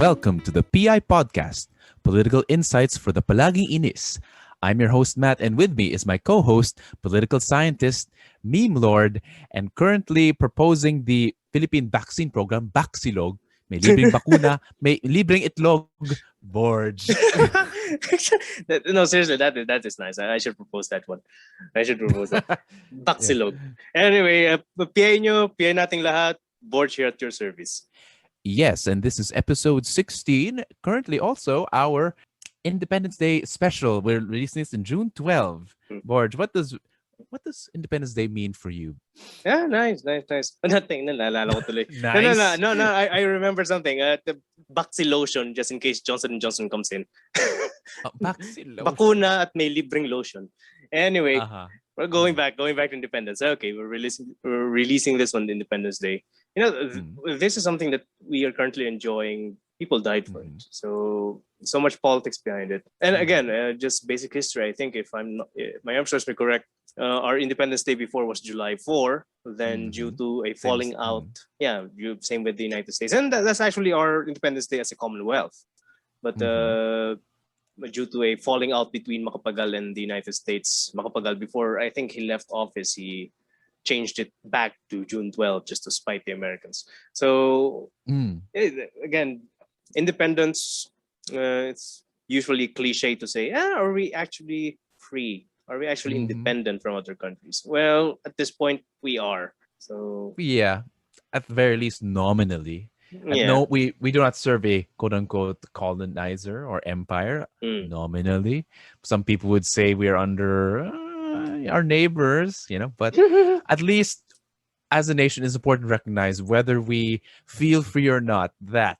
Welcome to the PI Podcast, Political Insights for the Palaging Inis. I'm your host, Matt, and with me is my co-host, political scientist, meme lord, and currently proposing the Philippine vaccine program, Baxilog. May libreng bakuna, may libreng itlog, Borj. No, seriously, that is nice. I should propose that one. I should propose that. Yeah. Baksilog. Anyway, PI nyo, PI nating lahat. Borj here at your service. Yes, and this is episode 16. Currently also our Independence Day special. We're releasing this in June 12. Hmm. Borj, what does Independence Day mean for you? Yeah, nice. Nothing. Naalala ko tuloy. Nice. No. I remember something. The Baxi just in case Johnson and Johnson comes in. Vaccine lotion. Bakuna at may libreng lotion. Anyway, Uh-huh. we're going back to Independence. Okay, we're releasing this on Independence Day. This is something that we are currently enjoying. People died for it, so much politics behind it. And again, just basic history. I think if my memory serves me correct, our Independence Day before was July 4. Then due to a falling out, same with the United States, and that's actually our Independence Day as a Commonwealth. But due to a falling out between Macapagal and the United States, Macapagal, before I think he left office, he changed it back to June 12th just to spite the Americans. So again, independence, it's usually cliche to say, are we actually free? Are we actually independent from other countries? Well, at this point, we are. So Yeah, at the very least, nominally. yeah. No, we do not serve a quote unquote colonizer or empire nominally. Some people would say we are under our neighbors, but at least as a nation, it's important to recognize whether we feel free or not that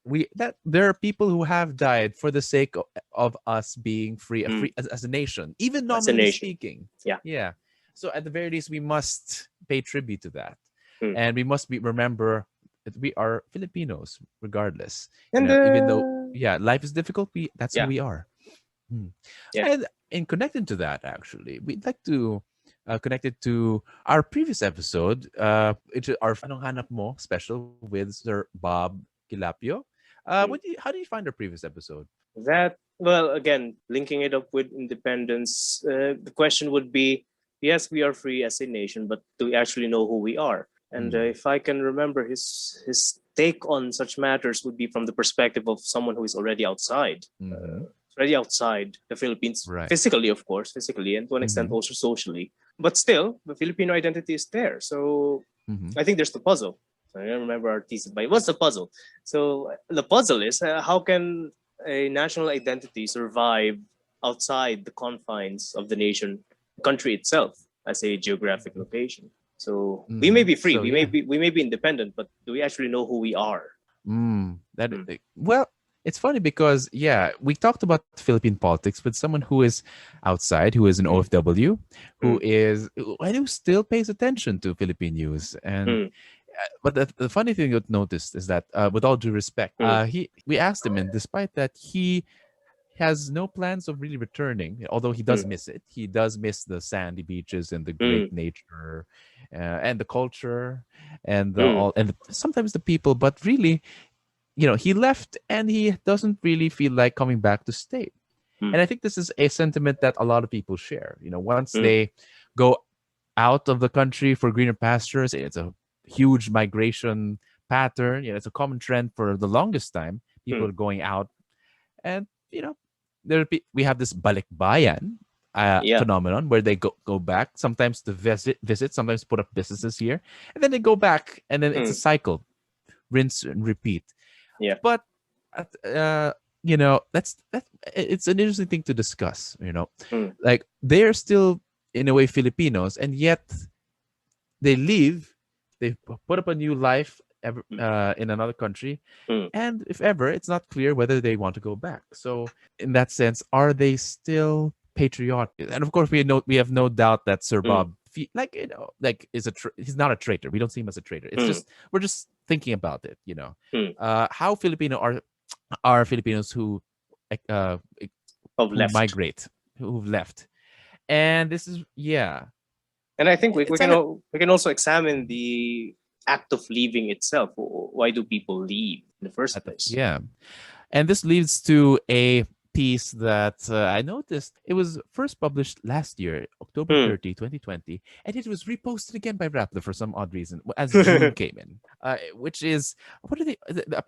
there are people who have died for the sake of us being free, as a nation, even As a nominally nation. speaking. Yeah. Yeah. So at the very least, we must pay tribute to that, Mm. and we must remember that we are Filipinos, regardless. And Even though life is difficult, that's who yeah. we are. Hmm. Yeah. And in connecting to that, actually, we'd like to connect it to our previous episode, our Anong Hanap Mo special with Sir Bob Quilapio. How do you find our previous episode? That, well, again, linking it up with independence, the question would be, yes, we are free as a nation, but do we actually know who we are? And if I can remember, his take on such matters would be from the perspective of someone who is already outside. Already outside the Philippines, Right. physically, of course, and to an extent also socially. But still, the Filipino identity is there. So I think there's the puzzle. I don't remember our thesis, but what's the puzzle? So the puzzle is, how can a national identity survive outside the confines of the country itself, as a geographic location? So we may be free, So, we may be independent, but do we actually know who we are? Well, it's funny because we talked about Philippine politics with someone who is outside, who is an OFW, who still pays attention to Philippine news. And but the funny thing you'll notice is that, with all due respect, we asked him, and despite that, he has no plans of really returning, although he does miss it. He does miss the sandy beaches and the great nature, and the culture, and sometimes the people. But really, he left, and he doesn't really feel like coming back to stay. And I think this is a sentiment that a lot of people share. Once they go out of the country for greener pastures, it's a huge migration pattern. It's a common trend for the longest time. People are going out, and we have this balikbayan phenomenon where they go back, sometimes to visit, sometimes put up businesses here, and then they go back, and then it's a cycle, rinse and repeat. Yeah. But that's it's an interesting thing to discuss. Like, they're still in a way Filipinos, and yet they leave, they put up a new life in another country, and if ever, it's not clear whether they want to go back. So in that sense, are they still patriotic? And of course, we have no doubt that Sir Bob, he's not a traitor. We don't see him as a traitor. It's just, we're just thinking about it. How Filipino are Filipinos who migrate, who've left, and this is And I think we can also examine the act of leaving itself. Why do people leave in the first place? Yeah. And this leads to a piece that I noticed. It was first published last year, Hmm. October 30, 2020, and it was reposted again by Rappler for some odd reason as June came in, which is, what are they,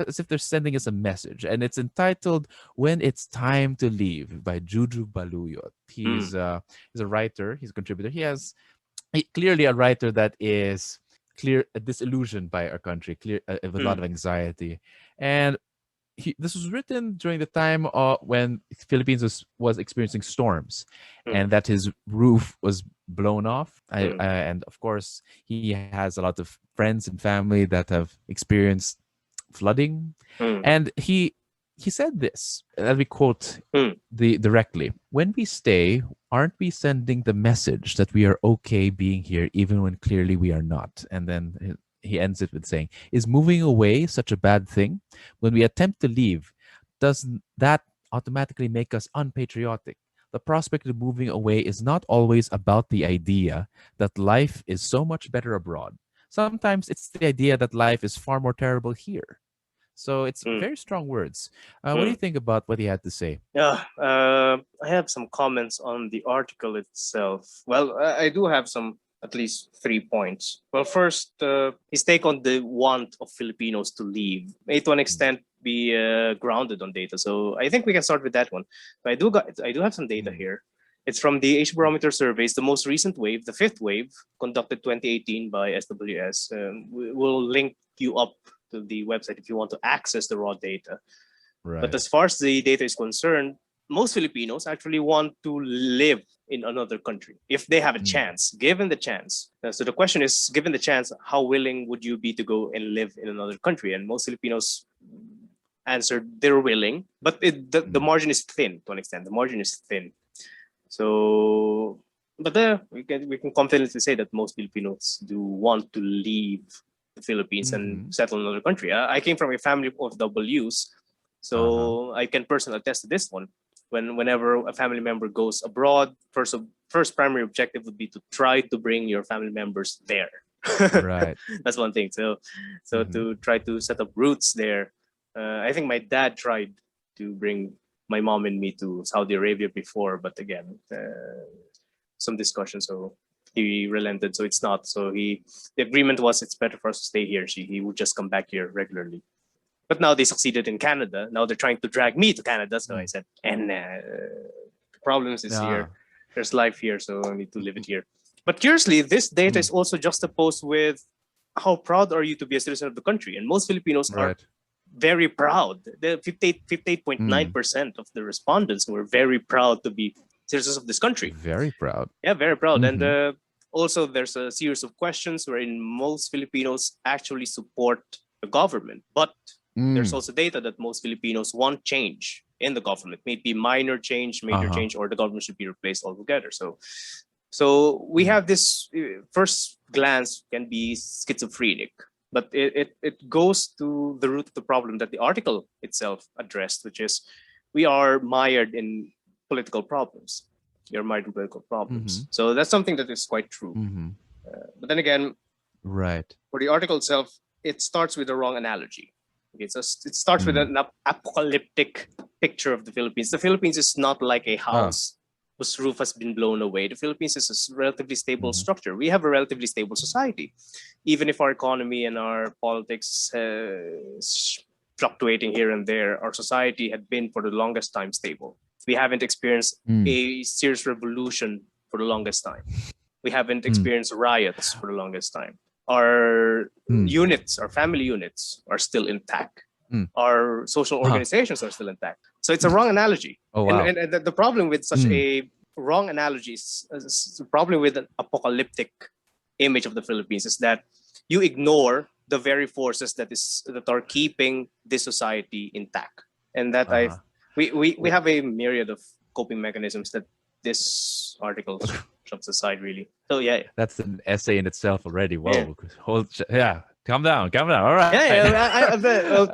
as if they're sending us a message. And it's entitled When It's Time to Leave by Juju Baluyot. Hmm. He's a writer, he's a contributor. Clearly a writer that is disillusioned by our country, with a lot Hmm. of anxiety. And this was written during the time when Philippines was experiencing storms, Hmm. and that his roof was blown off. Hmm. And of course, he has a lot of friends and family that have experienced flooding, Hmm. and he said this. Let me quote Hmm. the directly: "When we stay, aren't we sending the message that we are okay being here, even when clearly we are not?" And then he ends it with saying, "Is moving away such a bad thing? When we attempt to leave, doesn't that automatically make us unpatriotic? The prospect of moving away is not always about the idea that life is so much better abroad. Sometimes it's the idea that life is far more terrible here." So it's Hmm. very strong words. What do Hmm. you think about what he had to say? Yeah, I have some comments on the article itself. Well, I do have some, at least 3 points. Well, first, his take on the want of Filipinos to leave may to an extent be grounded on data. So I think we can start with that one. But I do have some data Mm. here. It's from the Asia Barometer surveys, the most recent wave, the fifth wave, conducted 2018 by SWS. We'll link you up to the website if you want to access the raw data. But Right. as far as the data is concerned, most Filipinos actually want to live in another country if they have a Mm. chance, given the chance. So the question is, given the chance, how willing would you be to go and live in another country? And most Filipinos answered they're willing, but the Mm. margin is thin to an extent. The margin is thin. So, but we can confidently say that most Filipinos do want to leave the Philippines and Mm-hmm. settle in another country. I came from a family of W's, Uh-huh. so I can personally attest to this one. Whenever a family member goes abroad, first primary objective would be to try to bring your family members there. Right. That's one thing. So Mm-hmm. to try to set up roots there. I think my dad tried to bring my mom and me to Saudi Arabia before, but again, some discussion. So he relented. So it's not. The agreement was it's better for us to stay here. He would just come back here regularly. But now they succeeded in Canada. Now they're trying to drag me to Canada. So I Mm. said, and the problems is here. Ah. There's life here, so I need to live it here. But curiously, this data Mm. is also juxtaposed with how proud are you to be a citizen of the country? And most Filipinos are Right. very proud. The 58.9% Mm. of the respondents were very proud to be citizens of this country. Very proud. Yeah, very proud. And Mm-hmm. also, there's a series of questions wherein most Filipinos actually support the government. But there's Mm. also data that most Filipinos want change in the government, maybe minor change, major Uh-huh. change, or the government should be replaced altogether. So we Mm. have this first glance can be schizophrenic, but it goes to the root of the problem that the article itself addressed, which is we are mired in political problems. We are mired in political Mm-hmm. problems. So that's something that is quite true. Mm-hmm. But then again, Right. for the article itself, it starts with the wrong analogy. Okay, so it starts with Mm. an apocalyptic picture of the Philippines. The Philippines is not like a Ah. house whose roof has been blown away. The Philippines is a relatively stable Mm-hmm. structure. We have a relatively stable society, even if our economy and our politics fluctuating here and there. Our society had been for the longest time stable. We haven't experienced Mm. a serious revolution for the longest time. We haven't Mm. experienced riots for the longest time. Our Mm. units, our family units are still intact. Mm. Our social Ah. organizations are still intact. So it's a wrong analogy. Oh And, wow. and, and the problem with such Mm. a wrong analogy is the problem with an apocalyptic image of the Philippines is that you ignore the very forces that are keeping this society intact. And that Uh-huh. we have a myriad of coping mechanisms that this article shoves aside really. So yeah, That's an essay in itself already. yeah. Whoa. Yeah. Calm down. Calm down. All right. Yeah,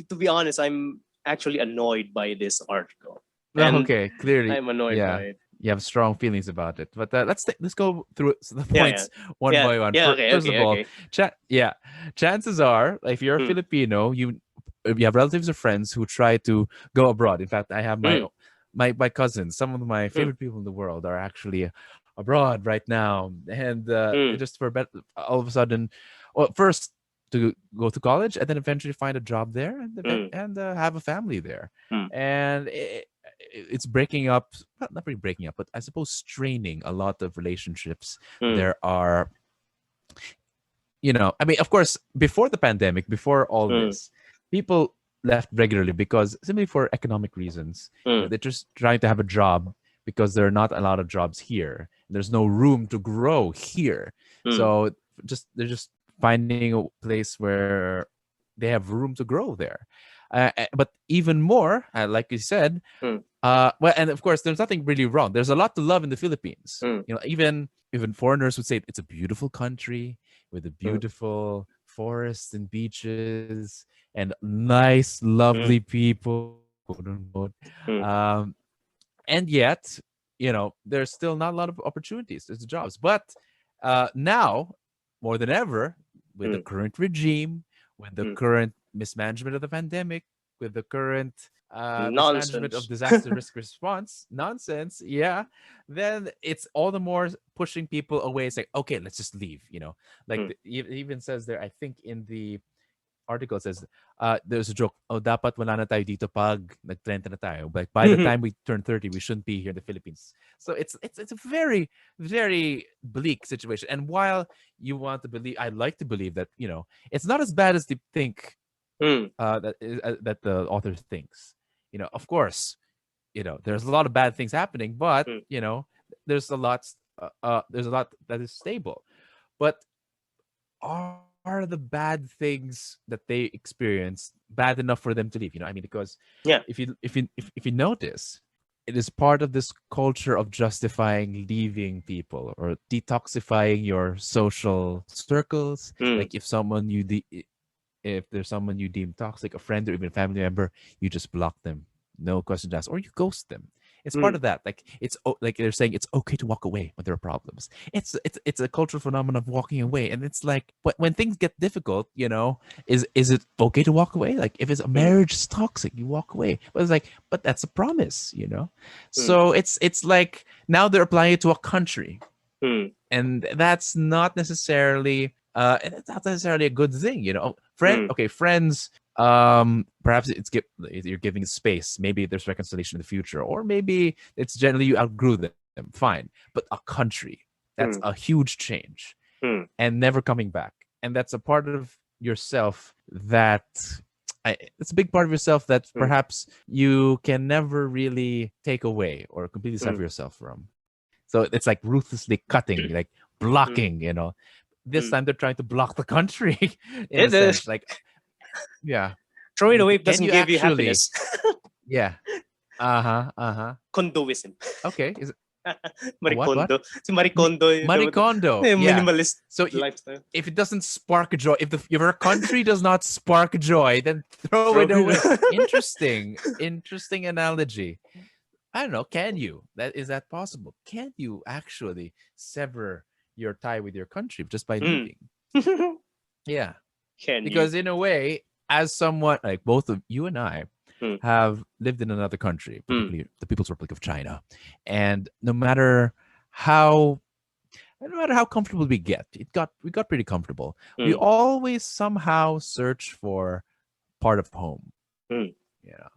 to be honest, I'm actually annoyed by this article, No, and okay. Clearly, I'm annoyed yeah. by it. You have strong feelings about it. But let's go through the Yeah, points one yeah, by one. yeah. Okay, First of okay, all, okay. chat. Yeah, chances are, if you're a Mm. Filipino, you have relatives or friends who try to go abroad. In fact, I have Mm. my cousins. Some of my Mm. favorite people in the world are actually abroad right now, and Mm. just for all of a sudden, well, first to go to college and then eventually find a job there Mm. and have a family there, Mm. and it's breaking up, well, not really breaking up, but I suppose straining a lot of relationships. Mm. There are, I mean, of course, before the pandemic, before all Mm. this, people left regularly because simply for economic reasons. Mm. They're just trying to have a job because there are not a lot of jobs here. There's no room to grow here. Mm. So they're just finding a place where they have room to grow there. But even more, like you said, Mm. well, and of course, there's nothing really wrong. There's a lot to love in the Philippines. Mm. Even foreigners would say it's a beautiful country with a Mm. beautiful forests and beaches and nice, lovely Mm. people, quote unquote. Mm. And yet, there's still not a lot of opportunities. There's jobs, but now more than ever, with the Mm. current regime, with the Mm. current mismanagement of the pandemic, with the current mismanagement of Nonsense. disaster risk response nonsense, yeah, then it's all the more pushing people away. It's like, okay, let's just leave. Like Mm. it even says there, I think in the article it says, there's a joke, oh, dapat wala na tayo dito pag nag-30 na tayo. Like by the time we turn 30, we shouldn't be here in the Philippines. So it's a very, very bleak situation. And while you want to believe, I'd like to believe that, it's not as bad as they think, Mm. that the author thinks. Of course, there's a lot of bad things happening, but Mm. there's a lot that is stable. But are the bad things that they experience bad enough for them to leave? I mean, because Yeah. if you notice, it is part of this culture of justifying leaving people or detoxifying your social circles. Mm. Like if there's someone you deem toxic, a friend or even a family member, you just block them, no questions asked, or you ghost them. It's part Mm. of that. Like like they're saying it's okay to walk away when there are problems. It's a cultural phenomenon of walking away, and it's like when things get difficult, is it okay to walk away? Like if it's a Mm. marriage is toxic, you walk away. But it's like, but that's a promise. Mm. So it's like now they're applying it to a country, Mm. and that's not necessarily a good thing. Mm. Friends, perhaps you're giving space, maybe there's reconciliation in the future, or maybe it's generally you outgrew them, fine. But a country, that's a Mm. huge change, Mm. and never coming back, and that's a part of yourself that it's a big part of yourself that Mm. perhaps you can never really take away or completely sever Mm. yourself from. So it's like ruthlessly cutting, like Mm. blocking. This Mm. time they're trying to block the country in a It is. sense. Like, yeah. Throwing away Can doesn't you give you actually? happiness. Yeah. Uh-huh. Uh-huh. Condoism. Okay. Is it what? Maricondo. Si Maricondo, Maricondo. the Yeah. minimalist So lifestyle. if it doesn't spark joy, if your country does not spark joy, then throw Throw it away. it. Interesting analogy. I don't know. Can you? Is that possible? Can you actually sever your tie with your country just by Mm. leaving? Yeah, Can you? because in a way, as someone like both of you and I Mm. have lived in another country, Mm. particularly the People's Republic of China, and how no matter how comfortable we got pretty comfortable. We Mm. always somehow search for part of home. Mm. Yeah,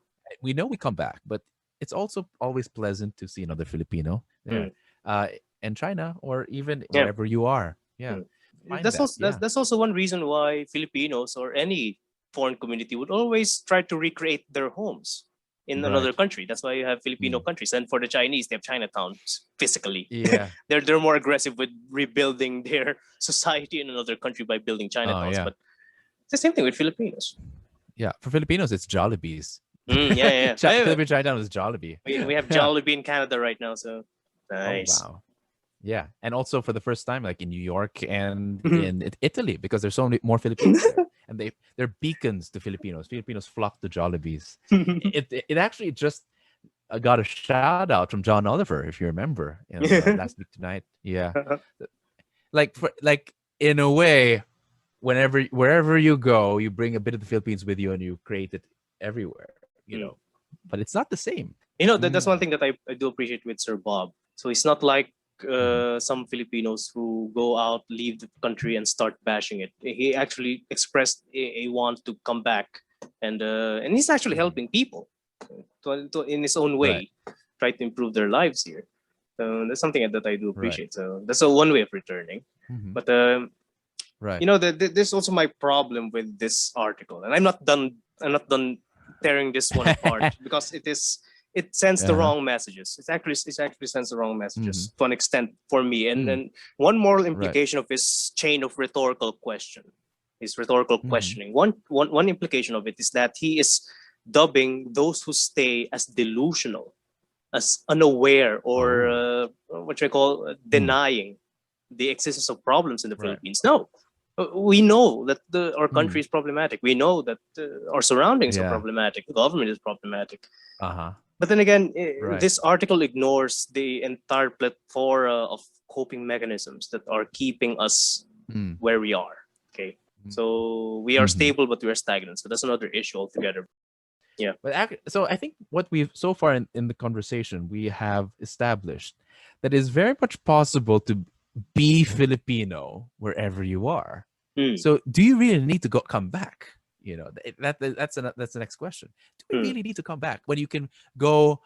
we know we come back, but it's also always pleasant to see another Filipino there, Mm. uh, in China or even Yeah. wherever you are. Yeah, Mm. find That's that. also Yeah. that's also one reason why Filipinos or any foreign community would always try to recreate their homes in another Right. country. That's why you have Filipino Mm. countries, and for the Chinese, they have Chinatowns physically. Yeah. They're more aggressive with rebuilding their society in another country by building Oh Chinatowns. yeah. But it's the same thing with Filipinos. Yeah. For Filipinos, it's Jollibees. Mm, yeah, yeah. Philippine Chinatown is Jollibee. We have Yeah. Jollibee in Canada right now, so Oh nice. wow. Yeah, and also for the first time, like in New York and in Italy, because there's so many more Filipinos there, and they're beacons to Filipinos. Filipinos flock to Jollibees. It actually just got a shout out from John Oliver, if you remember, last week tonight. Yeah, like in a way, wherever you go, you bring a bit of the Philippines with you and you create it everywhere, Mm. but it's not the same. That's one thing that I do appreciate with Sir Bob. So it's not like Mhm. some Filipinos who go out, leave the country, and start bashing it. He actually expressed a want to come back, and he's actually Mhm. helping people in his own Right. way, try to improve their lives here. So that's something that I do Right. appreciate. So that's a one way of returning. Mhm. But Right. there's also my problem with this article, and I'm not done tearing this one apart because it sends the Uh-huh. wrong messages. It actually sends the wrong Mhm. messages to an extent for me. And Mm. then one moral Right. implication of his chain of rhetorical question, his rhetorical Mhm. questioning. One implication of it is that he is dubbing those who stay as delusional, as unaware, or Oh. what I call Mm. denying the existence of problems in the Right. Philippines. No, we know that our country Mm. is problematic. We know that our surroundings are Yeah. problematic. The government is problematic. Uh-huh. But then again, Right. this article ignores the entire plethora of coping mechanisms that are keeping us Mm. where we are. Okay, Mm. so we are Mhm. stable, but we are stagnant. So that's another issue altogether. Yeah. So I think what we've so far in the conversation we have established that it's very much possible to be Filipino wherever you are. Mm, So do you really need to come back? That's the next question. Do we mm, really need to come back when you can go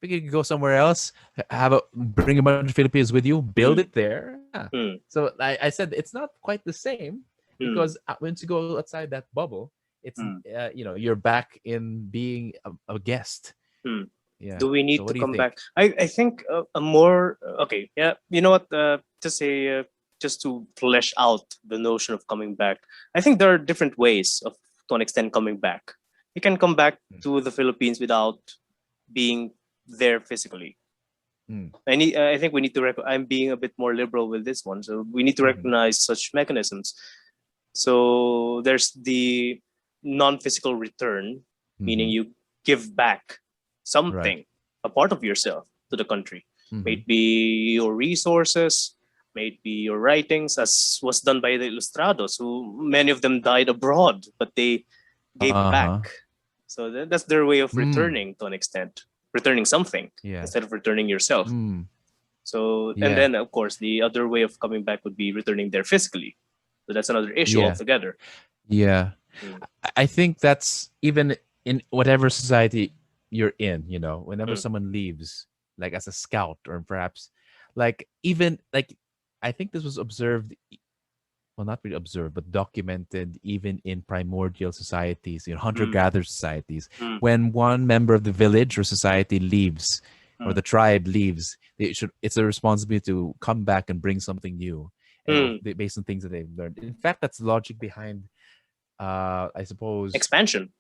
we can go somewhere else, bring a bunch of Filipinos with you, build it mm, there. Yeah. mm, So I said it's not quite the same mm, because once you go outside that bubble, it's mm, you're back in being a guest. mm. Yeah. Do we So need what to do you come think? back? I think a more okay. Yeah, you know what? To say just to flesh out the notion of coming back, I think there are different ways of, to an extent, coming back. You can come back to the Philippines without being there physically. Mm. I think we need to. I'm being a bit more liberal with this one, so we need to Mm-hmm. recognize such mechanisms. So there's the non-physical return, meaning Mm-hmm. you give back Right. something, a part of yourself to the country. Mm-hmm. Maybe your resources, maybe your writings, as was done by the Ilustrados, who many of them died abroad, but they gave back. Uh-huh. So that's their way of Mm. returning to an extent, returning something Yeah. instead of returning yourself. Mm. So, and Yeah. then of course, the other way of coming back would be returning there physically. So that's another issue Yeah. altogether. Yeah. Mm, I think that's even in whatever society you're in, whenever mm, someone leaves, like as a scout or perhaps like even like I think this was observed, well, not really observed, but documented even in primordial societies, mm, hunter-gatherer societies. mm, When one member of the village or society leaves, or mm, the tribe leaves, it's a responsibility to come back and bring something new, mm. based on things that they've learned. In fact, that's the logic behind, I suppose, Expansion.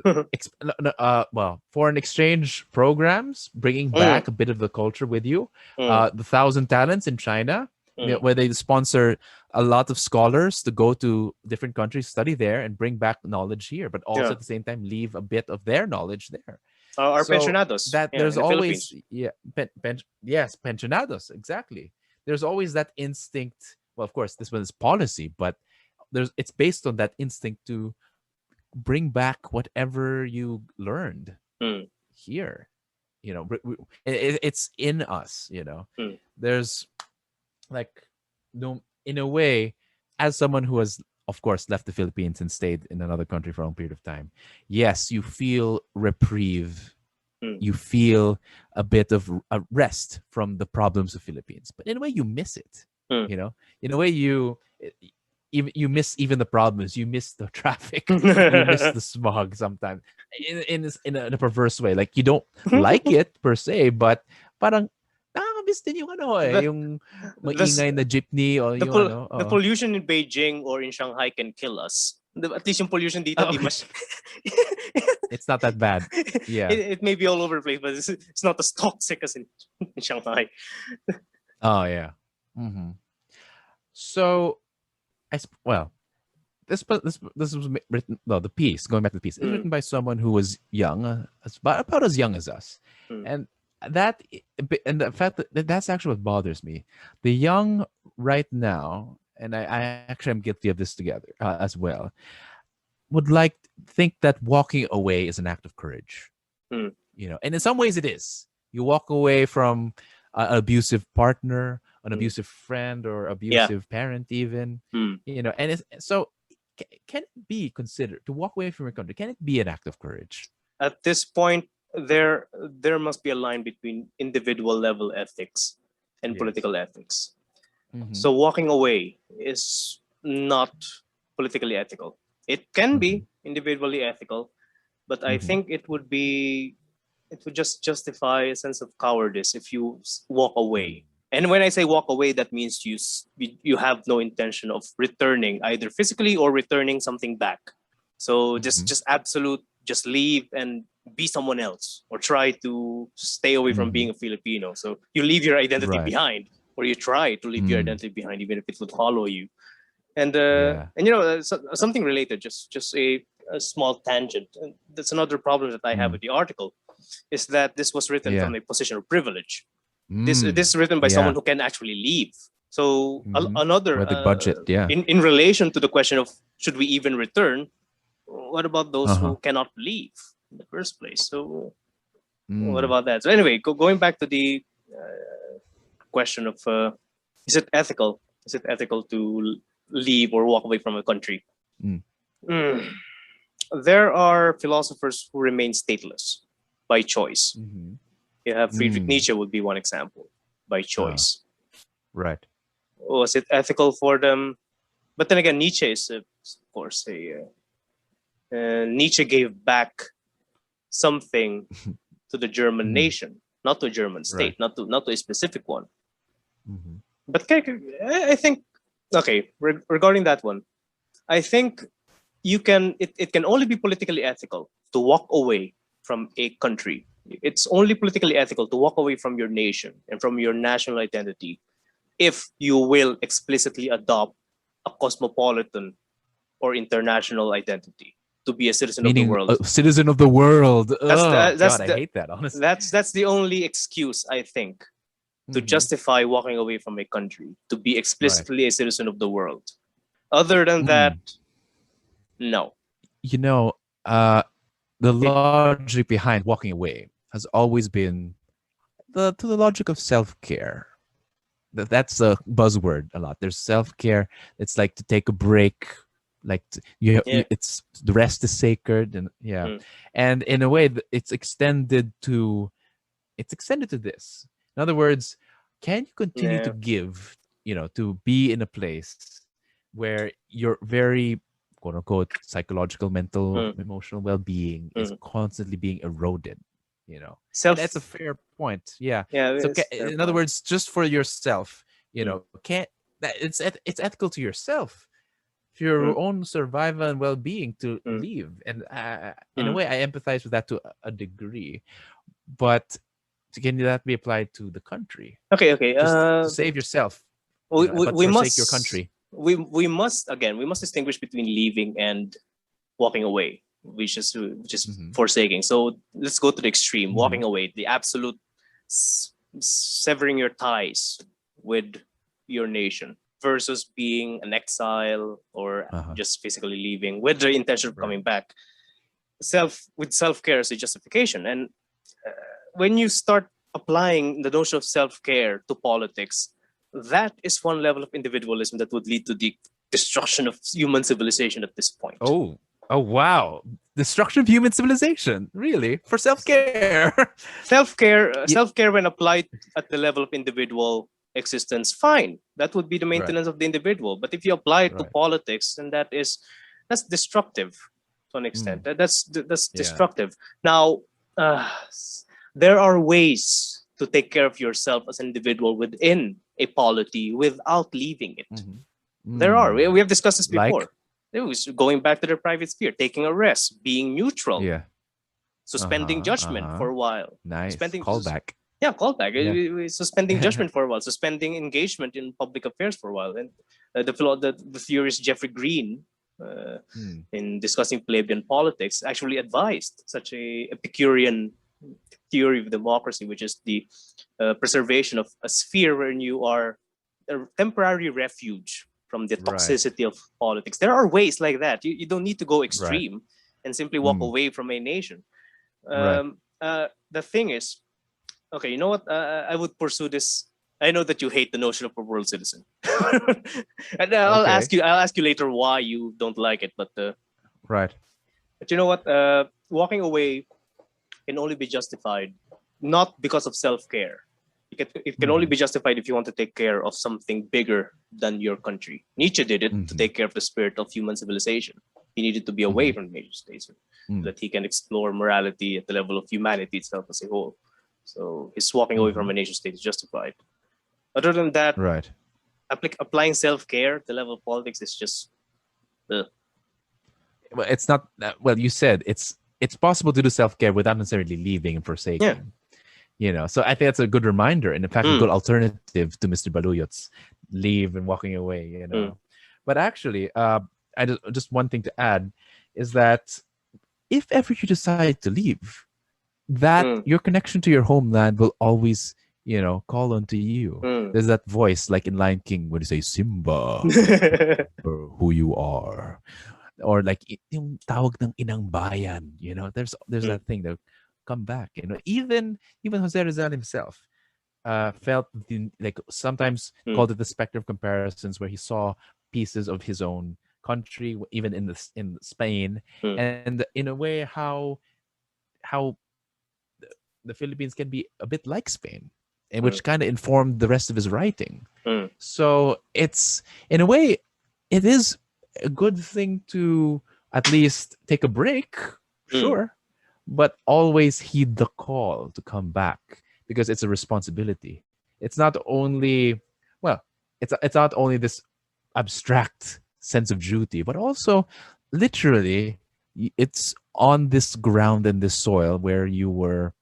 Mm, well, foreign exchange programs, bringing back a bit of the culture with you. mm, The Thousand Talents in China, mm. where they sponsor a lot of scholars to go to different countries, study there, and bring back knowledge here, but also Yeah. at the same time leave a bit of their knowledge there. Our So pensionados. that Yeah, there's in the always, Philippines. yeah, yes, pensionados, exactly. There's always that instinct. Well, of course, this one is policy, but it's based on that instinct to bring back whatever you learned Mm, here. It's in us. mm, There's like, no, in a way, as someone who has, of course, left the Philippines and stayed in another country for a long period of time, yes, you feel reprieve. mm, You feel a bit of a rest from the problems of Philippines, but in a way, you miss it. mm. You know, in a way, even you miss even the problems. You miss the traffic. You miss the smog sometimes. In a perverse way, like you don't like it per se, but parang nakakamiss din yung the yung the maingay na jeepney o yung the oo. pollution in Beijing or in Shanghai can kill us. At least yung pollution dito Oh, di mas it's not that bad. Yeah. it may be all over the place, but it's not as toxic as in Shanghai. Oh yeah. So well, this was written. No, the piece, going back to the piece, is Mm, written by someone who was young, about as young as us, mm, and and the fact that's actually what bothers me. The young right now, and I actually am guilty of this together as well, would like think that walking away is an act of courage. Mm. And in some ways it is. You walk away from an abusive partner, an Mm. abusive friend, or Yeah. abusive parent, even. Mm. And so can it be considered to walk away from your country? Can it be an act of courage? At this point, there must be a line between individual level ethics and Yes. political ethics. Mm-hmm. So walking away is not politically ethical. It can be individually ethical, but I think it would just justify a sense of cowardice if you walk away. And when I say walk away, that means you have no intention of returning either physically or returning something back. So just absolute, just leave and be someone else, or try to stay away from being a Filipino. So you leave your identity Right. behind, or you try to leave your identity behind, even if it would follow you. And Yeah. something related, just a small tangent. And that's another problem that I have with the article, is that this was written Yeah. from a position of privilege. This is written by Yeah. someone who can actually leave. So another With the budget, yeah. in relation to the question of should we even return, what about those who cannot leave in the first place? So what about that? So anyway, going back to the question of is it ethical? Is it ethical to leave or walk away from a country? There are philosophers who remain stateless by choice. You have Friedrich Nietzsche would be one example, by choice. Right. Was it ethical for them? But then again, Nietzsche is, of course, Nietzsche gave back something to the German nation, not to a German state, not to a specific one. But I think, okay, regarding that one, I think it can only be politically ethical to walk away from a country. It's only politically ethical to walk away from your nation and from your national identity if you will explicitly adopt a cosmopolitan or international identity to be a citizen of the Meaning world. a citizen of the world. I I hate that, honestly. That's the only excuse, I think, to justify walking away from a country, to be explicitly a citizen of the world. Other than that, no. The logic behind walking away has always been the logic of self-care. That's a buzzword a lot. There's self-care. It's like to take a break, like it's the rest is sacred, and and in a way it's extended to this. In other words, can you continue to give, to be in a place where your very quote unquote psychological, mental, emotional well-being is constantly being eroded? That's a fair point. Yeah. So in other words, just for yourself, can't that it's ethical to yourself, for your own survival and well-being, to leave. And in a way, I empathize with that to a degree, but can that be applied to the country? Okay. Just to save yourself, but forsake your country. We must distinguish between leaving and walking away, which is forsaking. So let's go to the extreme, walking away, the absolute severing your ties with your nation, versus being an exile or just physically leaving with the intention of coming back. Self-care as a justification. And when you start applying the notion of self-care to politics, that is one level of individualism that would lead to the destruction of human civilization at this point. Oh wow. Destruction of human civilization, really? For self-care? Self-care when applied at the level of individual existence, fine. That would be the maintenance of the individual. But if you apply it to politics, then that's destructive to an extent. That's destructive. Now, there are ways to take care of yourself as an individual within a polity without leaving it. There are. We have discussed this before. It was going back to the private sphere, taking a rest, being neutral, suspending judgment for a while. Nice. Callback. Yeah, callback. Yeah. Suspending judgment for a while, suspending engagement in public affairs for a while. And the theorist Jeffrey Green, in discussing plebeian politics, actually advised such a Epicurean theory of democracy, which is the preservation of a sphere wherein you are a temporary refuge from the Right. toxicity of politics. There are ways like that. You don't need to go Right. extreme and simply walk away from a nation. Right. The thing is, okay, you know what? I would pursue this. I know that you hate the notion of a world citizen, and Okay. I'll ask you later why you don't like it. Right. But you know what? Walking away can only be justified not because of self-care. It can only be justified if you want to take care of something bigger than your country. Nietzsche did it to take care of the spirit of human civilization. He needed to be away from the nation states so that he can explore morality at the level of humanity itself as a whole. So his walking away from a nation state is justified. Other than that, Right. applying self-care at the level of politics is just Well, it's not. Well, you said it's possible to do self care without necessarily leaving and yeah. forsaking. So I think that's a good reminder, and in fact, a good alternative to Mr. Baluyot's leave and walking away. But actually, just one thing to add is that if ever you decide to leave, that your connection to your homeland will always, call on to you. There's that voice, like in Lion King, when you say Simba, or who you are, or like yung tawag ng Inang Bayan. There's that thing that come back. Even Jose Rizal himself felt like sometimes called it the specter of comparisons, where he saw pieces of his own country, even in Spain, and in a way how the Philippines can be a bit like Spain, and which kind of informed the rest of his writing. So it's, in a way, it is a good thing to at least take a break, sure, but always heed the call to come back, because it's a responsibility. It's not only, well, it's not only this abstract sense of duty, but also literally it's on this ground and this soil where you were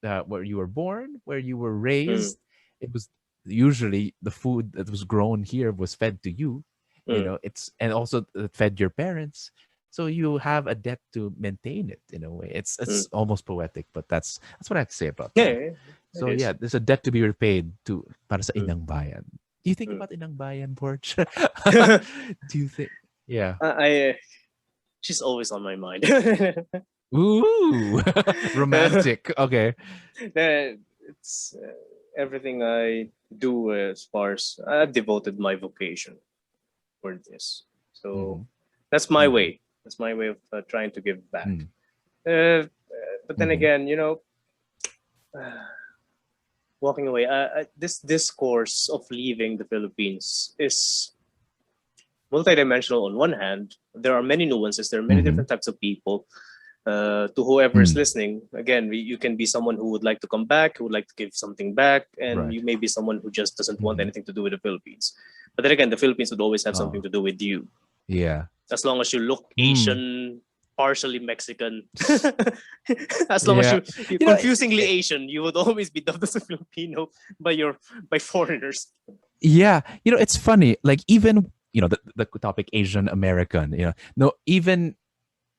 born, where you were raised. It was usually the food that was grown here was fed to you. It's, and also fed your parents. So you have a debt to maintain it in a way. It's almost poetic, but that's what I have to say about that. Yeah. So yeah, there's a debt to be repaid to para sa Inang Bayan. Do you think about Inang Bayan, Borj? Do you think? Yeah. She's always on my mind. Ooh, romantic. Okay. It's everything I do as far as I've devoted my vocation for this. So that's my way. That's my way of trying to give back. But then again, walking away. This discourse of leaving the Philippines is multidimensional. On one hand, there are many nuances. There are many different types of people. To whoever is listening, again, you can be someone who would like to come back, who would like to give something back, and you may be someone who just doesn't want anything to do with the Philippines. But then again, the Philippines would always have something to do with you. Yeah. As long as you look Asian, partially Mexican, as long as you're confusingly Asian, you would always be dubbed as a Filipino by foreigners. Yeah. It's funny. Like, even, the topic Asian American, no, even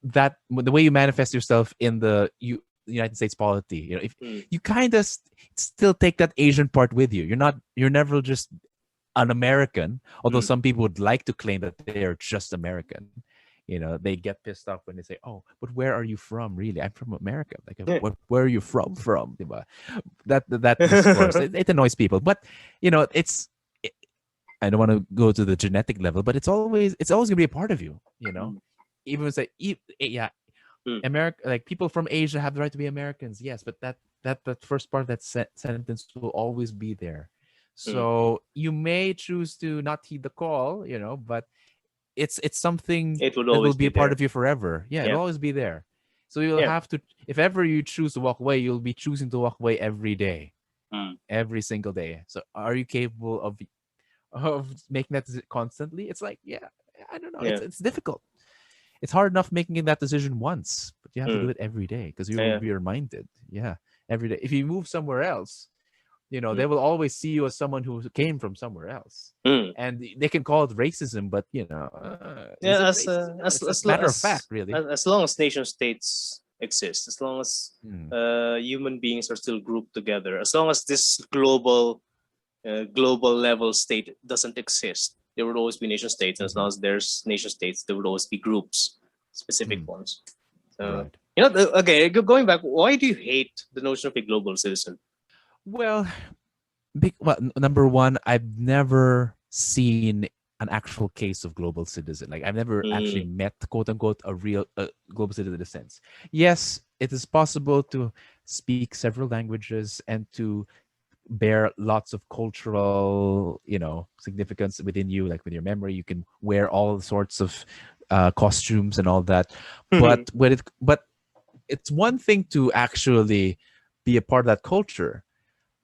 that, the way you manifest yourself in the United States polity, if you kind of still take that Asian part with you. You're never just an American, although some people would like to claim that they are just American. They get pissed off when they say, "Oh, but where are you from? Really, I'm from America." Like, where are you from? Diba? That discourse, it annoys people. But I don't want to go to the genetic level, but it's always gonna be a part of you. Even say, yeah, America, like, people from Asia have the right to be Americans. Yes, but that first part of that sentence will always be there. So you may choose to not heed the call, but it's something It would that will always be a be part there. of you forever. Yeah, it'll always be there. So you'll have to, if ever you choose to walk away, you'll be choosing to walk away every day, every single day. So are you capable of making that decision constantly? It's like, I don't know. It's difficult. It's hard enough making that decision once, but you have to do it every day, because you will be reminded. Yeah, every day. If you move somewhere else, they will always see you as someone who came from somewhere else, and they can call it racism, but is it racism? It's just a matter of fact, really. As long as nation states exist, as long as human beings are still grouped together, as long as this global level state doesn't exist, there would always be nation states. And as long as there's nation states, there would always be groups, specific ones. So, Right. okay, going back, why do you hate the notion of a global citizen? Well, number one, I've never seen an actual case of global citizen. Like I've never actually Mm. met, quote unquote, a real global citizen in a sense. Yes, it is possible to speak several languages and to bear lots of cultural, significance within you. Like with your memory, you can wear all sorts of costumes and all that. But it's one thing to actually be a part of that culture.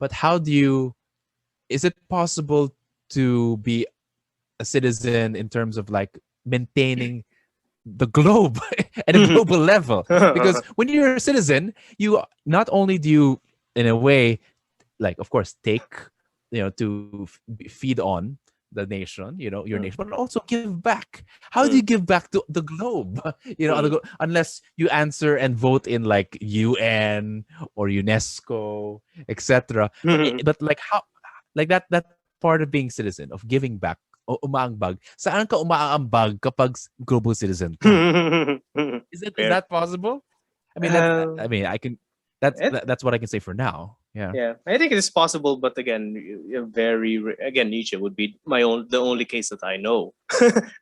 But how do you? Is it possible to be a citizen in terms of like maintaining the globe at a global level? Because when you're a citizen, you not only do you, in a way, like of course take, to feed on the nation, your nation, but also give back. How do you give back to the globe? Unless you answer and vote in like UN or UNESCO, etc. But like how, like that part of being citizen, of giving back, o umaambag. Saan ka umaambag kapag global citizen ka? Is Fair. that possible? I mean, Um, I can. That's it, that's what I can say for now. Yeah. yeah, I think it is possible, but again, again, Nietzsche would be the only case that I know,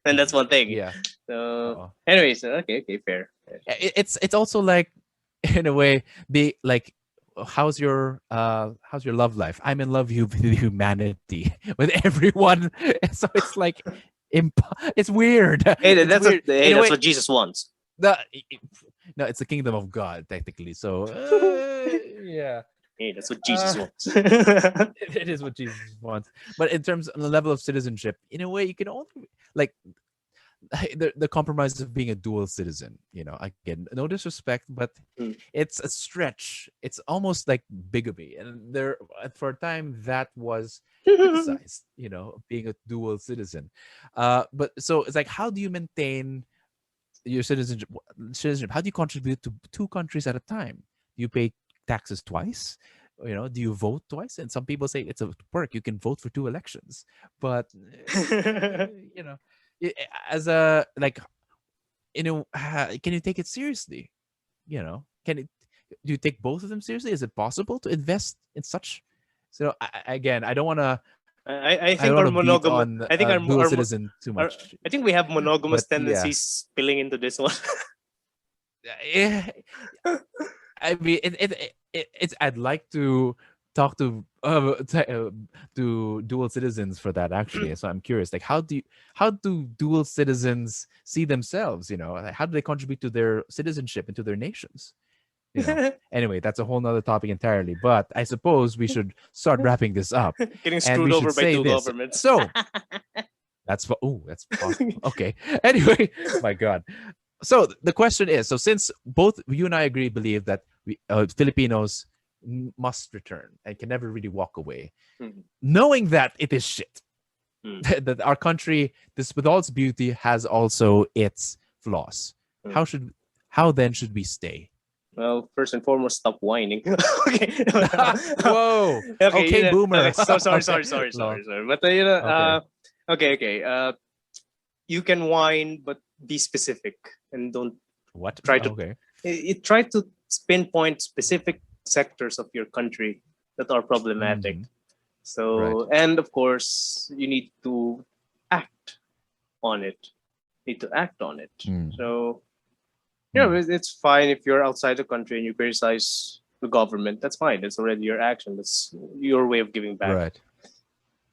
and that's one thing. Yeah. So, Uh-oh. anyways, okay, fair. It's also like, in a way, be like, how's your love life? I'm in love with humanity, with everyone. And so it's like it's weird. Hey, It's weird in a that's way. what Jesus wants. the no, it's the kingdom of God technically. So yeah. Hey, that's what Jesus Uh, wants. it is what Jesus wants. But in terms on the level of citizenship, in a way, you can only like the compromise of being a dual citizen. Again, no disrespect, but Mm. it's a stretch. It's almost like bigamy, and there for a time that was criticized. Being a dual citizen. But so it's like, how do you maintain your citizenship? How do you contribute to two countries at a time? Do you pay taxes twice? Do you vote twice? And some people say it's a perk. You can vote for two elections. But you know, i- as a like, can you take it seriously? Can it? Do you take both of them seriously? Is it possible to invest in such? So again, I don't want to. I I don't think want our to beat monogamous. on I think dual citizen too our much. I think we have monogamous But yeah, tendencies spilling into this one. eh, I mean, it's. I'd like to talk to dual citizens for that actually. So I'm curious, like, how do dual citizens see themselves? Like, how do they contribute to their citizenship and to their nations? Anyway, that's a whole nother topic entirely. But I suppose we should start wrapping this up, Getting and screwed we should over by say two this. governments. So that's possible. Okay. Anyway, my God. So the question is: so since both you and I believe that Filipinos must return and can never really walk away, Mm, knowing that it is shit, mm, that our country, this with all its beauty, has also its flaws. mm. How then should we stay? Well, first and foremost, stop whining. Okay. Whoa. Okay. Okay, boomer. So sorry, Okay. Lol. sorry. But Okay. okay. You can whine, but be specific and don't What? try to. Okay. Try to pinpoint specific sectors of your country that are problematic. Hmm. Right. So, and of course, you need to act on it. Need to act on it. Mm. So, Mm. it's fine if you're outside the country and you criticize the government. That's fine. That's already your action. That's your way of giving back. Right.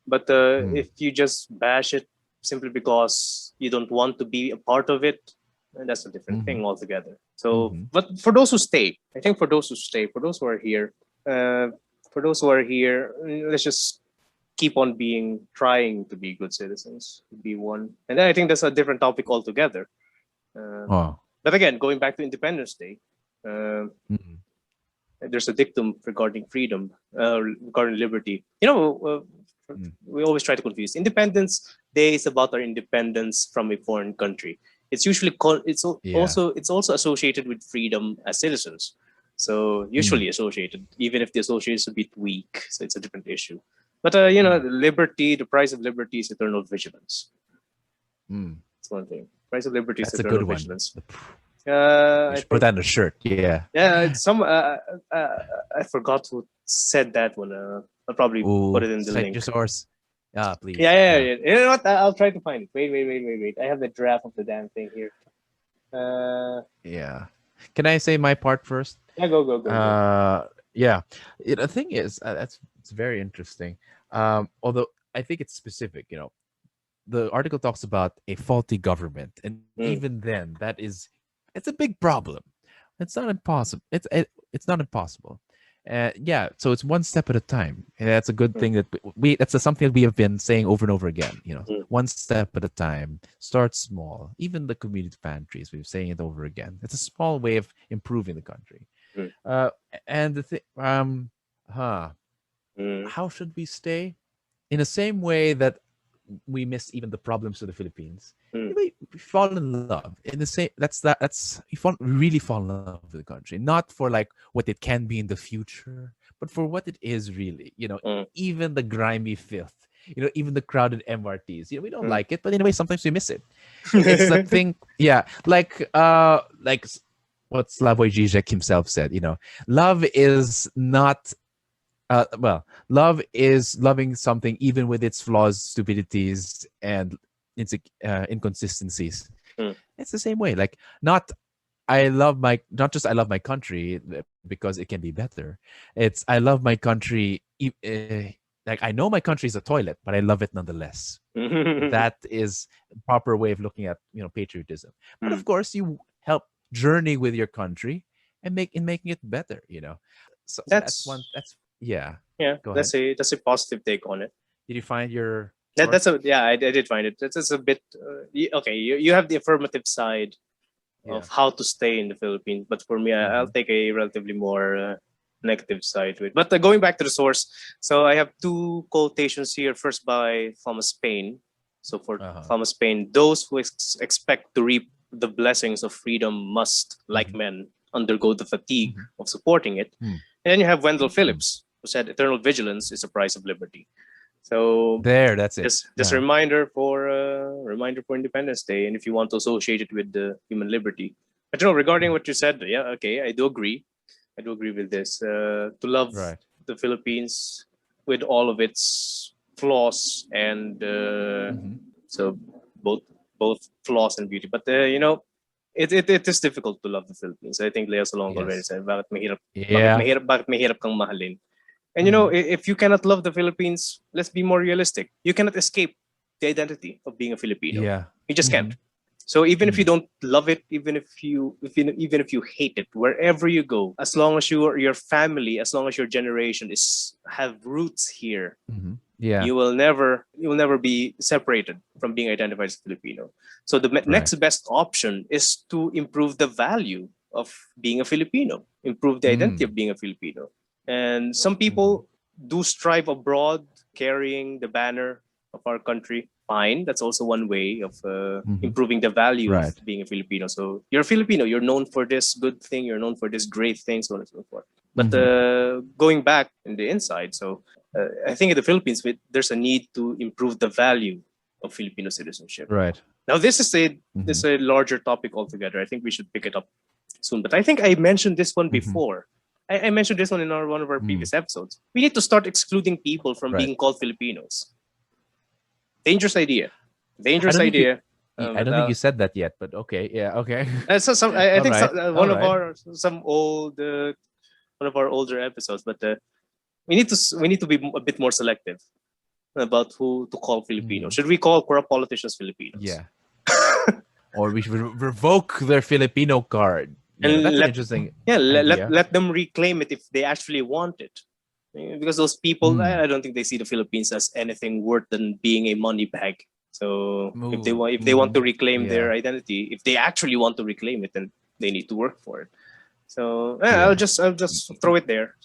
But Mm. if you just bash it simply because you don't want to be a part of it, that's a different Hmm. thing altogether. So, Hmm. but for those who stay, I think for those who stay, for those who are here, let's just keep on trying to be good citizens, be one. And then I think that's a different topic altogether. Oh. But again, going back to Independence Day, uh, Mm. there's a dictum regarding freedom, regarding liberty. Mm. We always try to confuse. Independence Day is about our independence from a foreign country. It's usually Yeah. it's also associated with freedom as citizens. So Mm. usually associated, even if the association is a bit weak. So it's a different issue. But liberty, the price of liberty is eternal vigilance. That's one thing. Price of liberty is That's a eternal good one. vigilance. You I should put think, that on a shirt. Yeah. yeah, it's I forgot who said that one. I'll probably put it in the cite link. your source. Please. Yeah. You know what? I'll try to find it. Wait. I have the draft of the damn thing here. Yeah. Can I say my part first? Yeah, go. Yeah. The thing is, it's very interesting. Although I think it's specific. The article talks about a faulty government, and even then, it's a big problem. It's not impossible. It's not impossible. Yeah, so it's one step at a time, and that's a good thing that that's something that we have been saying over and over again. One step at a time. Start small. Even the community pantries, we're saying it over again. It's a small way of improving the country. And the thing, how should we stay? In the same way that we miss even the problems of the Philippines. We fall in love in the same. That's really fall in love with the country, not for like what it can be in the future, but for what it is really. Even the grimy filth. Even the crowded MRTs. We don't like it, but in a way, sometimes we miss it. It's that thing. Yeah, like what Slavoj Žižek himself said. Love is not. Love is loving something even with its flaws, stupidities, and inconsistencies. It's the same way. Like, not just I love my country because it can be better. It's I love my country. Like, I know my country is a toilet, but I love it nonetheless. That is a proper way of looking at patriotism. But of course, you help journey with your country and making it better. So that's one. Yeah. Go that's ahead. that's a positive take on it. Did you find your? I did find it. That's a bit okay. You have the affirmative side of how to stay in the Philippines, but for me, I'll take a relatively more negative side to it. But going back to the source, so I have two quotations here. First by Thomas Paine. So for Thomas Paine, those who expect to reap the blessings of freedom must, like men, undergo the fatigue of supporting it. And then you have Wendell Phillips, who said eternal vigilance is the price of liberty. So that's it. Just a reminder for Independence Day, and if you want to associate it with the human liberty. But regarding what you said, okay, I do agree. I do agree with this. To love the Philippines with all of its flaws and so both flaws and beauty. But it is difficult to love the Philippines. I think Lea Salonga already said, bakit mahirap kang mahalin. And if you cannot love the Philippines, let's be more realistic. You cannot escape the identity of being a Filipino. Yeah. You just can't. So even if you don't love it, even if you hate it, wherever you go, as long as your family, as long as your generation have roots here, you will never be separated from being identified as Filipino. So the next best option is to improve the value of being a Filipino, improve the identity of being a Filipino. And some people do strive abroad carrying the banner of our country. Fine, that's also one way of improving the value of being a Filipino. So you're a Filipino, you're known for this good thing, you're known for this great thing, so on and so forth. But going back in the inside, so I think in the Philippines, there's a need to improve the value of Filipino citizenship. Right. Now, this is a larger topic altogether. I think we should pick it up soon. But I think I mentioned this one before. I mentioned this one in one of our previous episodes. We need to start excluding people from being called Filipinos. Dangerous idea. I don't think you said that yet, but okay. Yeah, okay. I think one of our older episodes, but we need to be a bit more selective about who to call Filipino. Should we call corrupt politicians Filipinos? Yeah. Or we should revoke their Filipino card. And that's interesting. Yeah, let them reclaim it if they actually want it. Because those people, I don't think they see the Philippines as anything worth than being a money bag. So if they want to reclaim their identity, if they actually want to reclaim it, then they need to work for it. So I'll just throw it there.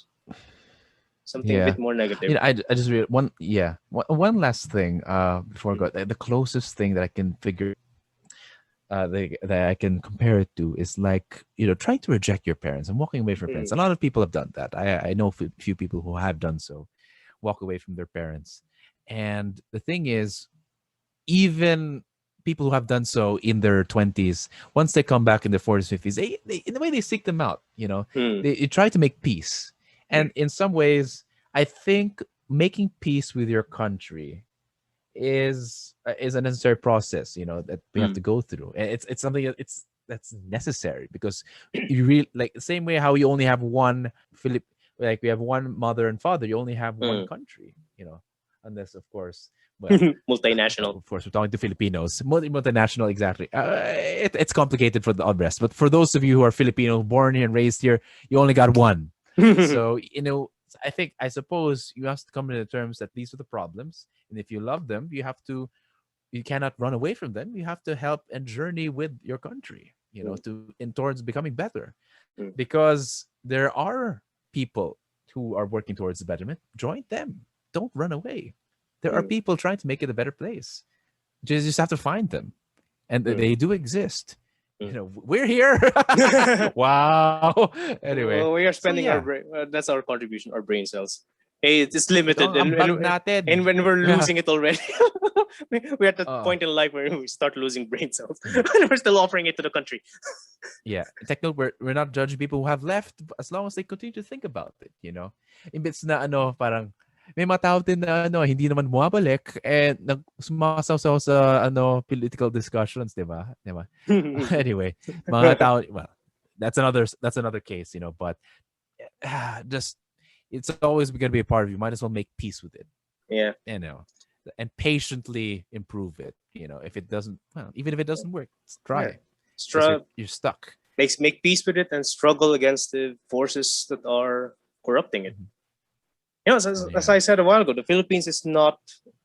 Something a bit more negative. I just read one last thing before I go. The closest thing that I can figure that I can compare it to is like, trying to reject your parents and walking away from your parents. A lot of people have done that. I know a few people who have done so. walk away from their parents. And the thing is, even people who have done so in their 20s, once they come back in their 40s, 50s, they in a way they seek them out. Mm, They try to make peace. mm, And in some ways, I think making peace with your country is a necessary process, that we have mm, to go through. And it's something that's necessary, because you really, like, the same way how you only have one Philip, like we have one mother and father, you only have one mm. country, unless, of course, well, Multinational. of course, we're talking to Filipinos, multinational, exactly. It's complicated for the rest, but for those of you who are Filipino, born here and raised here, you only got one. So, I suppose you have to come to the terms that these are the problems, and if you love them, you cannot run away from them. You have to help and journey with your country, Mm, towards becoming better, mm, because there are people who are working towards the betterment. Join them. Don't run away. There are mm, people trying to make it a better place. Just have to find them, and mm, they do exist. mm. We're here. Wow. Anyway, We are so spending our yeah, brain. That's our contribution, our brain cells. Hey, it's limited, ito ang and ambag natin. and when we're losing it already, we're at that Oh, point in life where we start losing brain cells. mm. And we're still offering it to the country. Yeah. Techno, we're not judging people who have left, as long as they continue to think about it. Imbits na parang may mga tao din na hindi naman bumabalik, and sumasaw sa political discussions, 'di ba? 'Di ba? Anyway, mga tao, well, that's another case, but just, it's always going to be a part of you. Might as well make peace with it, Yeah, you know, and patiently improve it. If it doesn't, well, even if it doesn't work, yeah. try, because Stru- you're stuck. make peace with it and struggle against the forces that are corrupting it. Mhm. As Yeah. I said a while ago, the Philippines is not,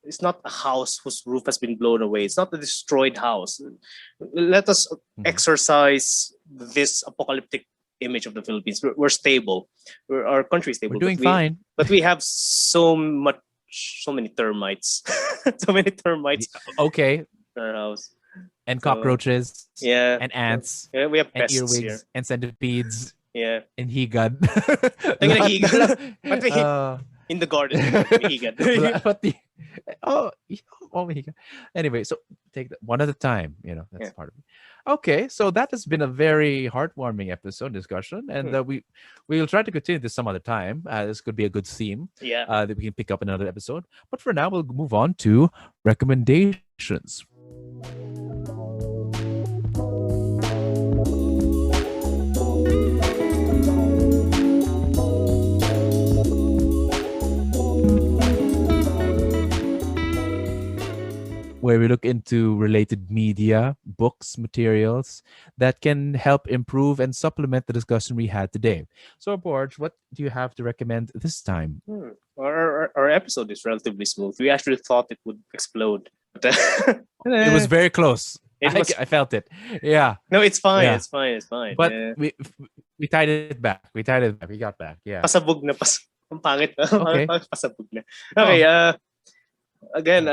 it's not a house whose roof has been blown away. It's not a destroyed house. Let us Mhm. exercise this apocalyptic image of the Philippines. We're stable. Our country is We're stable, doing fine. but we have so many termites, so many termites Okay. in our house. And So cockroaches, yeah, and ants, yeah, we have and pests here. earwigs, and centipedes, Yeah, and higad. Tingnan Lahat nahihiga. But na. in the garden, may Pati, oh, oh my God. Anyway, so take that one at a time. That's Yeah. part of it. Okay, so that has been a very heartwarming episode discussion, and Hmm. we will try to continue this some other time. This could be a good theme Yeah. that we can pick up in another episode. But for now, we'll move on to recommendations. Where we look into related media, books, materials that can help improve and supplement the discussion we had today. So, Borj, what do you have to recommend this time? Our episode is relatively smooth. We actually thought it would explode, but It was very close. it was I felt it. Yeah, no. It's fine. yeah. It's fine. It's fine. But Yeah. we tied it back. We tied it back. We got back. Yeah. Pasabog na Ang pangit na. Okay. Pasabog na. Okay. Oh. Again,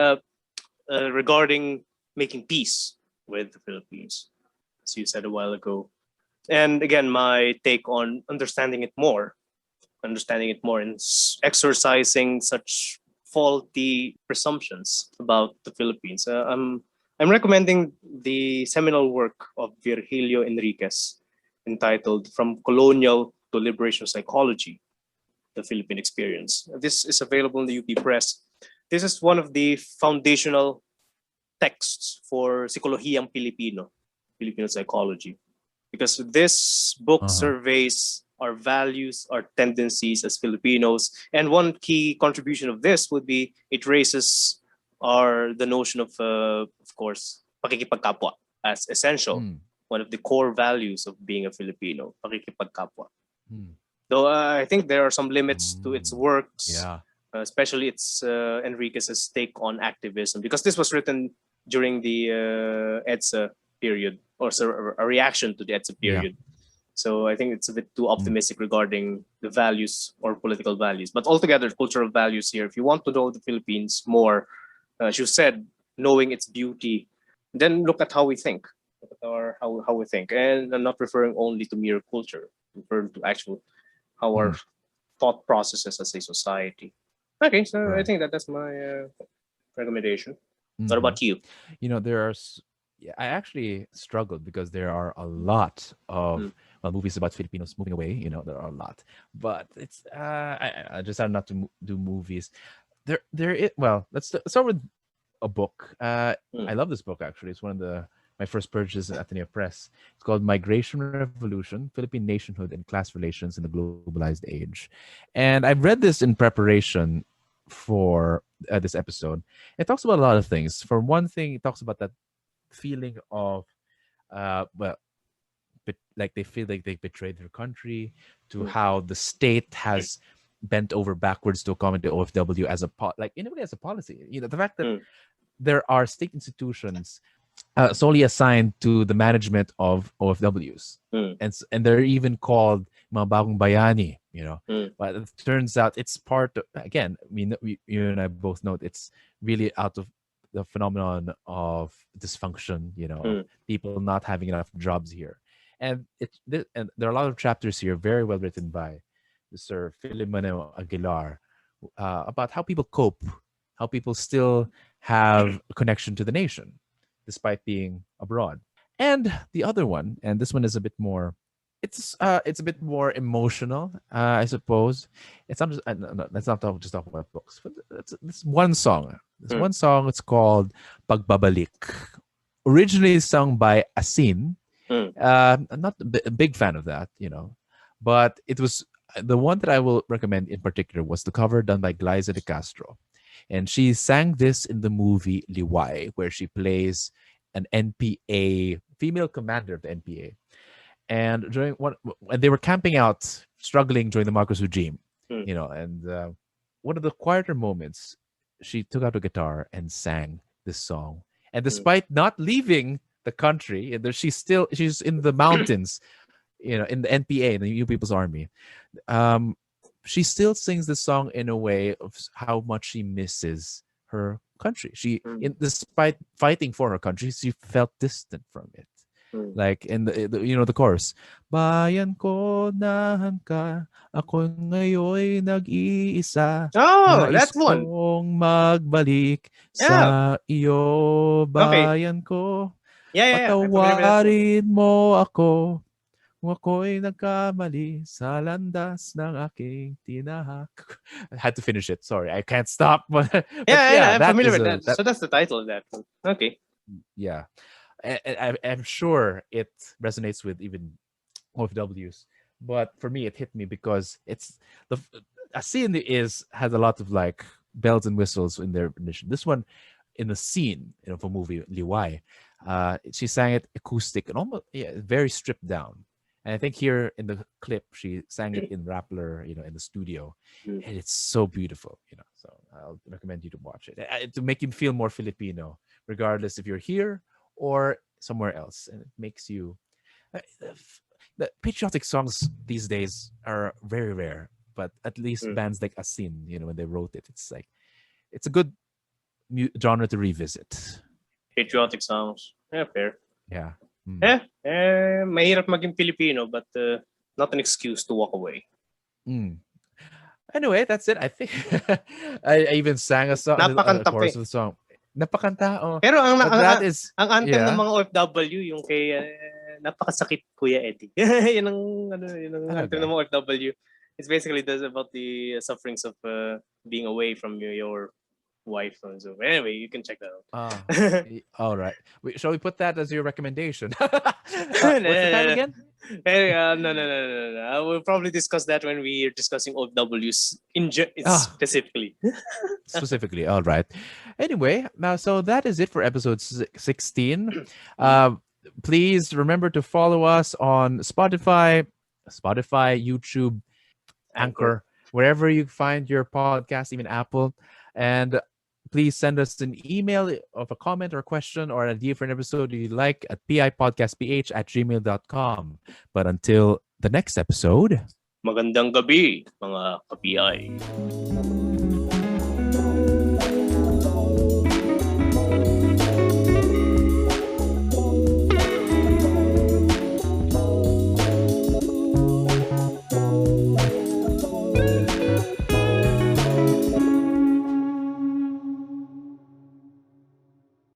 regarding making peace with the Philippines, as you said a while ago, and again, my take on understanding it more, and exercising such faulty presumptions about the Philippines. I'm recommending the seminal work of Virgilio Enriquez entitled "From Colonial to Liberation Psychology: The Philippine Experience." This is available in the UP Press. This is one of the foundational texts for Psikologiyang Pilipino, Filipino psychology, because this book Uh-huh. surveys our values, our tendencies as Filipinos, and one key contribution of this would be it raises the notion of course, pakikipagkapwa as essential. Mm. One of the core values of being a Filipino, pakikipagkapwa. Mm. Though I think there are some limits to its works, Yeah. especially its Enriquez's take on activism, because this was written during the EDSA period, or a reaction to the EDSA period. So I think it's a bit too optimistic regarding the values or political values. But altogether, cultural values here, if you want to know the Philippines more, as you said, knowing its beauty, then look at how we think. Look at how we think. And I'm not referring only to mere culture, referring to actual how our thought processes as a society. Okay, so I Right. think that's my recommendation. What Hmm. about you? There are. Yeah, I actually struggled because there are a lot Mm, of movies about Filipinos moving away. There are a lot, but it's I just had not to do movies. Well, let's start with a book. I mm, love this book actually. It's one of the my first purchases at Ateneo Press. It's called Migration Revolution: Philippine Nationhood and Class Relations in the Globalized Age. And I've read this in preparation for this episode. It talks about a lot of things. For one thing, it talks about that feeling of well, like they feel like they betrayed their country, to mm, how the state has bent over backwards to accommodate OFW as like in a way as a policy. The fact that mm, there are state institutions solely assigned to the management of OFWs, mm, and they're even called mga bagong bayani. mm, But it turns out it's part of, again. I mean, you and I both know it's really out of the phenomenon of dysfunction. Of mm, people not having enough jobs here, and there are a lot of chapters here, very well written by Sir Filipino Aguilar, about how people cope, how people still have a connection to the nation despite being abroad. And the other one, and this one is a bit more, it's a bit more emotional, I suppose. It's not just no, let's not just talk about books. But it's one song. This mm, one song. It's called "Pagbabalik." Originally sung by Asin. mm. I'm not a big fan of that, but it was the one that I will recommend in particular was the cover done by Glyza de Castro, and she sang this in the movie Liwai, where she plays an NPA female commander of the NPA. And when they were camping out, struggling during the Marcos regime, Mm, and one of the quieter moments, she took out a guitar and sang this song. And mm, despite not leaving the country, she's in the mountains, in the NPA, in the New People's Army. Um, she still sings the song in a way of how much she misses her country. mm, Despite fighting for her country, she felt distant from it. mm. Like in the chorus, Bayan ko nahan ka, ako ngayon nag-iisa, Oh, nais that's one. kong magbalik Yeah. sa iyo, Okay. bayan ko. Yeah, yeah, yeah. I'm familiar with that one. Patawarin mo ako kung ako'y nagkamali sa landas ng aking tinahak. I had to finish it. Sorry, I can't stop. But Yeah, yeah, yeah, I'm that familiar is with that. So that's the title of that one. Okay. yeah. I'm sure it resonates with even OFWs. But for me, it hit me because the a scene has a lot of like bells and whistles in their rendition. This one, in the scene, of a movie Liwai, she sang it acoustic and almost, yeah, very stripped down. And I think here in the clip, she sang it in Rappler, in the studio, Mm. and it's so beautiful. So I'll recommend you to watch it to make you feel more Filipino, regardless if you're here or somewhere else, and it makes you. uh, the patriotic songs these days are very rare, but at least Mm. bands like Asin, when they wrote it, it's like it's a good genre to revisit. Patriotic songs. Yeah, fair. Yeah. Mm. Yeah. Mahirap maging Filipino, but not an excuse to walk away. Mm. Anyway, that's it. I think I even sang a Napakanta pa chorus eh. of the song. Napakanta, oh. Pero But that is, ang anthem ng yeah. mga OFW yung kay napakasakit Kuya Eddie. yun ang yun ang anthem ng mga OFW. It's basically about the sufferings of being away from your wife and so. Anyway, you can check that out. All right. Shall we put that as your recommendation? What's the title again? No. I will probably discuss that when we are discussing OFWs specifically. Specifically, all right. Anyway, now so that is it for episode 16. Please remember to follow us on Spotify, YouTube, Anchor, wherever you find your podcast, even Apple. And please send us an email of a comment or question or an idea for an episode you like at pipodcastph@gmail.com. But until the next episode, magandang gabi, mga ka-PI.